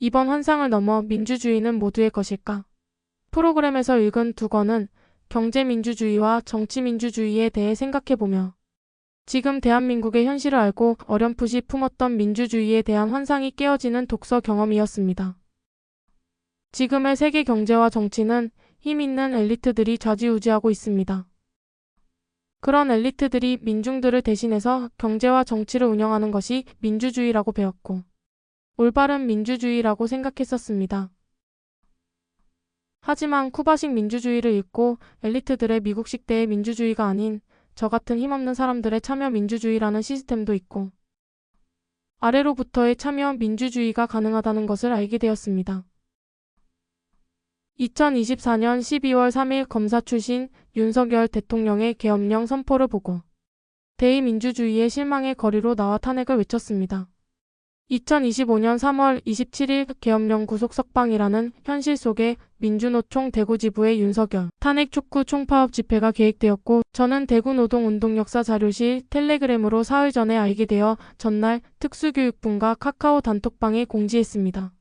이번 환상을 넘어 민주주의는 모두의 것일까? 프로그램에서 읽은 두 권은 경제민주주의와 정치민주주의에 대해 생각해보며 지금 대한민국의 현실을 알고 어렴풋이 품었던 민주주의에 대한 환상이 깨어지는 독서 경험이었습니다. 지금의 세계 경제와 정치는 힘 있는 엘리트들이 좌지우지하고 있습니다. 그런 엘리트들이 민중들을 대신해서 경제와 정치를 운영하는 것이 민주주의라고 배웠고 올바른 민주주의라고 생각했었습니다. 하지만 쿠바식 민주주의를 읽고 엘리트들의 미국식대의 민주주의가 아닌 저 같은 힘없는 사람들의 참여 민주주의라는 시스템도 있고 아래로부터의 참여 민주주의가 가능하다는 것을 알게 되었습니다. 2024년 12월 3일 검사 출신 윤석열 대통령의 계엄령 선포를 보고 대의민주주의의 실망의 거리로 나와 탄핵을 외쳤습니다. 2025년 3월 27일 계엄령 구속 석방이라는 현실 속에 민주노총 대구지부의 윤석열 탄핵 촉구 총파업 집회가 계획되었고 저는 대구노동운동 역사 자료실 텔레그램으로 사흘 전에 알게 되어 전날 특수교육분과 카카오 단톡방에 공지했습니다.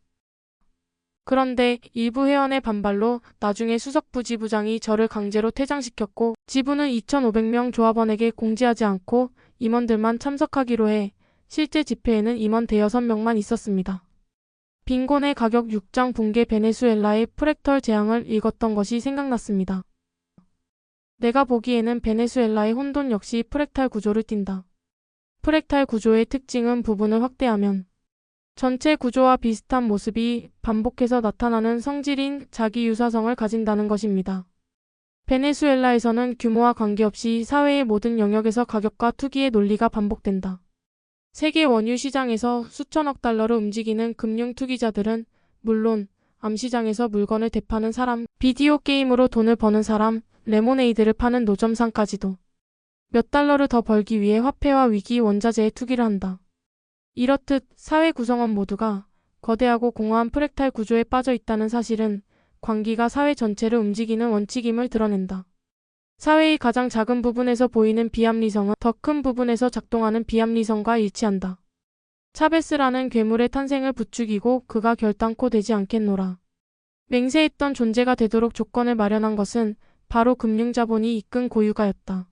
그런데 일부 회원의 반발로 나중에 수석부 지부장이 저를 강제로 퇴장시켰고 지부는 2,500명 조합원에게 공지하지 않고 임원들만 참석하기로 해 실제 집회에는 임원 대여섯 명만 있었습니다. 빈곤의 가격 6장 붕괴 베네수엘라의 프랙털 재앙을 읽었던 것이 생각났습니다. 내가 보기에는 베네수엘라의 혼돈 역시 프랙탈 구조를 띈다. 프랙탈 구조의 특징은 부분을 확대하면 전체 구조와 비슷한 모습이 반복해서 나타나는 성질인 자기유사성을 가진다는 것입니다. 베네수엘라에서는 규모와 관계없이 사회의 모든 영역에서 가격과 투기의 논리가 반복된다. 세계 원유 시장에서 수천억 달러를 움직이는 금융 투기자들은 물론 암시장에서 물건을 되파는 사람, 비디오 게임으로 돈을 버는 사람, 레모네이드를 파는 노점상까지도 몇 달러를 더 벌기 위해 화폐와 위기 원자재에 투기를 한다. 이렇듯 사회 구성원 모두가 거대하고 공허한 프랙탈 구조에 빠져 있다는 사실은 광기가 사회 전체를 움직이는 원칙임을 드러낸다. 사회의 가장 작은 부분에서 보이는 비합리성은 더 큰 부분에서 작동하는 비합리성과 일치한다. 차베스라는 괴물의 탄생을 부추기고 그가 결단코 되지 않겠노라. 맹세했던 존재가 되도록 조건을 마련한 것은 바로 금융자본이 이끈 고유가였다.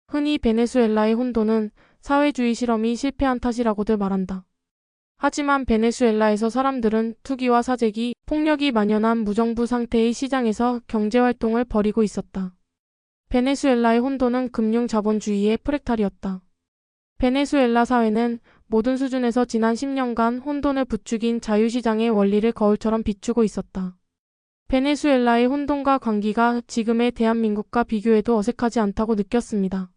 흔히 베네수엘라의 혼돈은 사회주의 실험이 실패한 탓이라고들 말한다. 하지만 베네수엘라에서 사람들은 투기와 사재기, 폭력이 만연한 무정부 상태의 시장에서 경제활동을 벌이고 있었다. 베네수엘라의 혼돈은 금융자본주의의 프랙탈이었다. 베네수엘라 사회는 모든 수준에서 지난 10년간 혼돈을 부추긴 자유시장의 원리를 거울처럼 비추고 있었다. 베네수엘라의 혼돈과 광기가 지금의 대한민국과 비교해도 어색하지 않다고 느꼈습니다.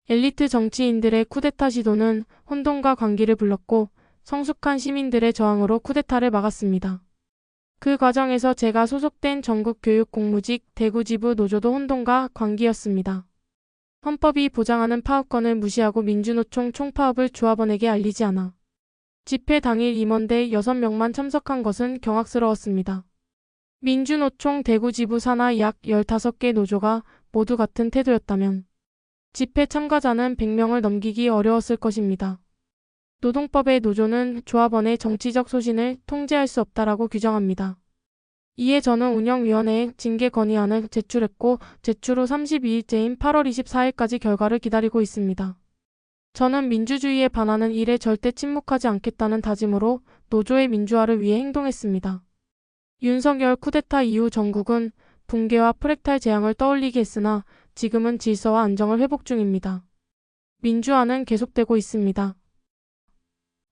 엘리트 정치인들의 쿠데타 시도는 혼돈과 광기를 불렀고 성숙한 시민들의 저항으로 쿠데타를 막았습니다. 그 과정에서 제가 소속된 전국교육공무직 대구지부 노조도 혼돈과 광기였습니다. 헌법이 보장하는 파업권을 무시하고 민주노총 총파업을 조합원에게 알리지 않아 집회 당일 임원대 6명만 참석한 것은 경악스러웠습니다. 민주노총 대구지부 산하 약 15개 노조가 모두 같은 태도였다면 집회 참가자는 100명을 넘기기 어려웠을 것입니다. 노동법의 노조는 조합원의 정치적 소신을 통제할 수 없다라고 규정합니다. 이에 저는 운영위원회에 징계 건의안을 제출했고 제출 후 32일째인 8월 24일까지 결과를 기다리고 있습니다. 저는 민주주의에 반하는 일에 절대 침묵하지 않겠다는 다짐으로 노조의 민주화를 위해 행동했습니다. 윤석열 쿠데타 이후 전국은 붕괴와 프랙탈 재앙을 떠올리게 했으나 지금은 질서와 안정을 회복 중입니다. 민주화는 계속되고 있습니다.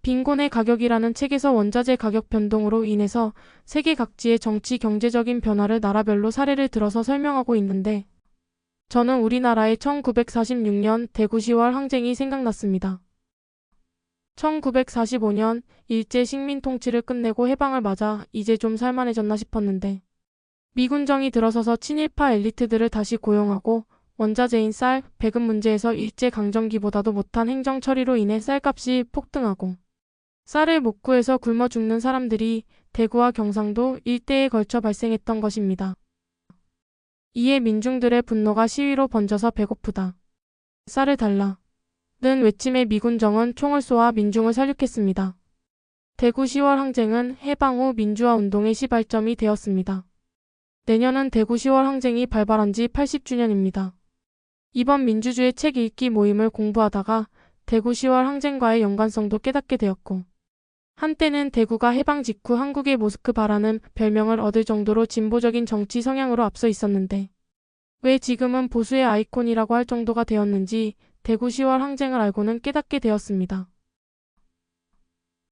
빈곤의 가격이라는 책에서 원자재 가격 변동으로 인해서 세계 각지의 정치 경제적인 변화를 나라별로 사례를 들어서 설명하고 있는데 저는 우리나라의 1946년 대구 10월 항쟁이 생각났습니다. 1945년 일제 식민 통치를 끝내고 해방을 맞아 이제 좀 살만해졌나 싶었는데 미군정이 들어서서 친일파 엘리트들을 다시 고용하고 원자재인 쌀, 배급 문제에서 일제강점기보다도 못한 행정 처리로 인해 쌀값이 폭등하고 쌀을 못 구해서 굶어 죽는 사람들이 대구와 경상도 일대에 걸쳐 발생했던 것입니다. 이에 민중들의 분노가 시위로 번져서 배고프다. 쌀을 달라. 는 외침에 미군정은 총을 쏘아 민중을 살육했습니다. 대구 10월 항쟁은 해방 후 민주화 운동의 시발점이 되었습니다. 내년은 대구 10월 항쟁이 발발한 지 80주년입니다. 이번 민주주의 책 읽기 모임을 공부하다가 대구 10월 항쟁과의 연관성도 깨닫게 되었고, 한때는 대구가 해방 직후 한국의 모스크바라는 별명을 얻을 정도로 진보적인 정치 성향으로 앞서 있었는데, 왜 지금은 보수의 아이콘이라고 할 정도가 되었는지 대구 10월 항쟁을 알고는 깨닫게 되었습니다.